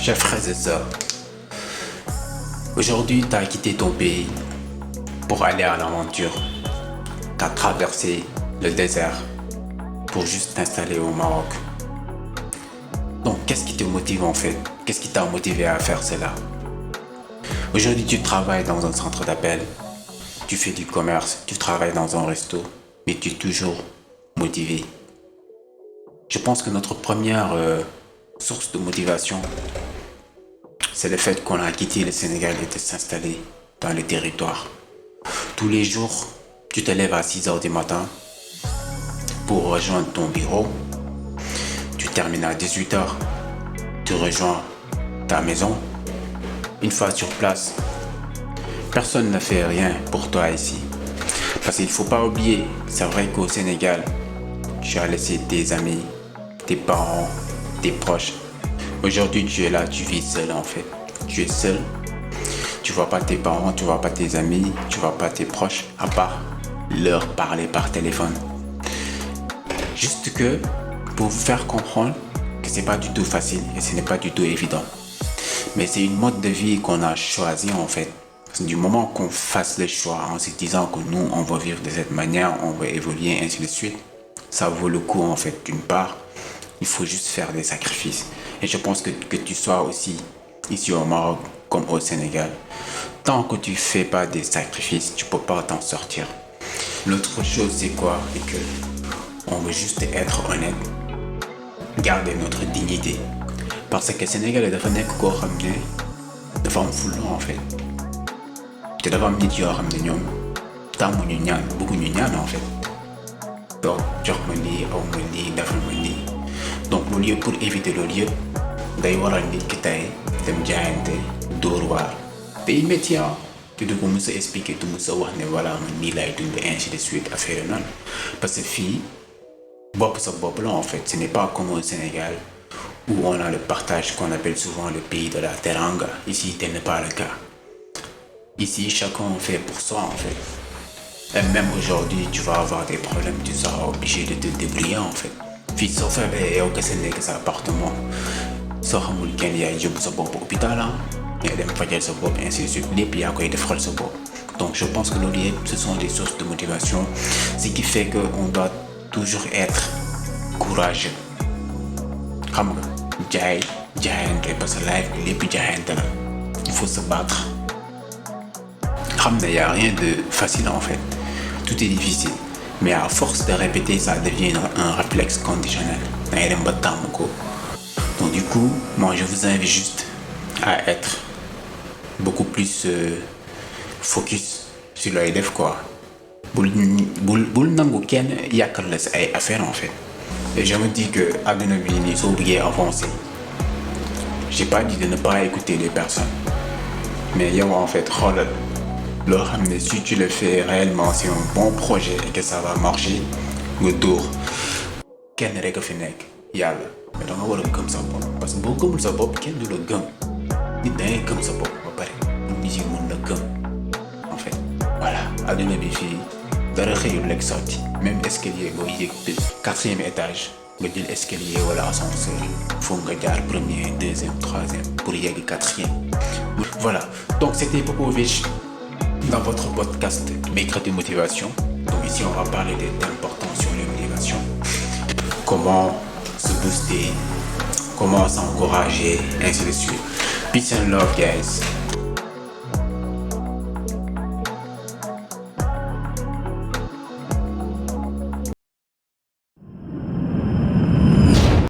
Chers frères et sœurs, aujourd'hui tu as quitté ton pays pour aller à l'aventure. Tu as traversé le désert pour juste t'installer au Maroc. Donc qu'est-ce qui te motive en fait? Qu'est-ce qui t'a motivé à faire cela? Aujourd'hui tu travailles dans un centre d'appel, tu fais du commerce, tu travailles dans un resto, mais tu es toujours motivé. Je pense que notre première source de motivation, c'est le fait qu'on a quitté le Sénégal et de s'installer dans le territoire. Tous les jours, tu te lèves à 6 h du matin pour rejoindre ton bureau. Tu termines à 18 h, tu rejoins ta maison. Une fois sur place, personne ne fait rien pour toi ici. Parce qu'il ne faut pas oublier, c'est vrai qu'au Sénégal, tu as laissé tes amis, tes parents, tes proches. Aujourd'hui, tu es là, tu vis seul en fait. Tu es seul. Tu vois pas tes parents, tu vois pas tes amis, tu vois pas tes proches, à part leur parler par téléphone. Juste que pour vous faire comprendre que c'est pas du tout facile et ce n'est pas du tout évident. Mais c'est une mode de vie qu'on a choisi en fait. Du moment qu'on fasse le choix en se disant que nous on va vivre de cette manière, on va évoluer ainsi de suite, ça vaut le coup en fait. D'une part, il faut juste faire des sacrifices. Et je pense que tu sois aussi ici au Maroc comme au Sénégal, tant que tu fais pas des sacrifices, tu peux pas t'en sortir. L'autre chose c'est quoi? C'est que on veut juste être honnête, garder notre dignité. Parce que Sénégalais dafa nekk koo xam ne dafa am fulla en fait. te dafa am nit yoo xam ne ñoom tàmmuñu ñaan, bëgguñu ñaan en fait. Donc jox ma lii, aw ma lii, defal ma lii. Donc loolu yëpp pour éviter loolu yëpp day waral nit ki tey dem jaayante dóor waar. Day métti te du ko mës a expliquer, du mës a wax ne voilà man nii laay dund ainsi de suite affaire noonu. Parce que fii bopp sa bopp la en fait. Ce n'est pas comme au Sénégal où on a le partage qu'on appelle souvent le pays de la teranga. Ici, tel n'est pas le cas. Ici, chacun fait pour soi en fait. Et même aujourd'hui, tu vas avoir des problèmes, tu seras obligé de te débrouiller en fait. Fii soo feebaree yow kese nekk sa appartement, soo xamul kenn yaay yóbbu sa bopp hôpital ngay dem fajal sa bopp ainsi de suite, lépp yaa koy defaral sa bopp. Donc je pense que loolu yëpp ce sont des sources de motivation, ce qui fait que on doit toujours être courageux. Xam nga jaayante parce que life bi lépp jaayante la. Il faut se battre. Xam ne y a rien de facile en fait. Tout est difficile. Mais à force de répéter, ça devient un réflexe conditionnel. Donc du coup, moi je vous invite juste à être beaucoup plus focus sur le def quoi. Bul nangu kenn yàkkal la si ay affaire en fait. Et je me dis que àdduna bi nii soo bëggee avancer, j'ai pas dit de ne pas écouter les personnes. Mais yow en fait xoolal loo xam ne si tu le fais réellement, c'est un bon projet et que ça va marcher, nga dóor kenn rek a fi nekk yàlla. Mais da nga war a gëm sa bopp parce que boo gëmul sa bopp kenn du la gëm. Nit da ngay gëm sa bopp ba pare nit yi mën la gëm en fait. Voilà, àdduna bi fii dara xëyul rek sotti. Même escalier boo yéeg 4e étage nga jël escalier wala ascenseur, faut nga jaar 1er, 2e, 3e pour yegg 4e. Voilà, donc c'était Popovic dans votre podcast Mercredi Motivation. Donc ici on va parler des thèmes portant sur les motivations. Comment se booster, comment s'encourager, ainsi de suite. Peace and love guys.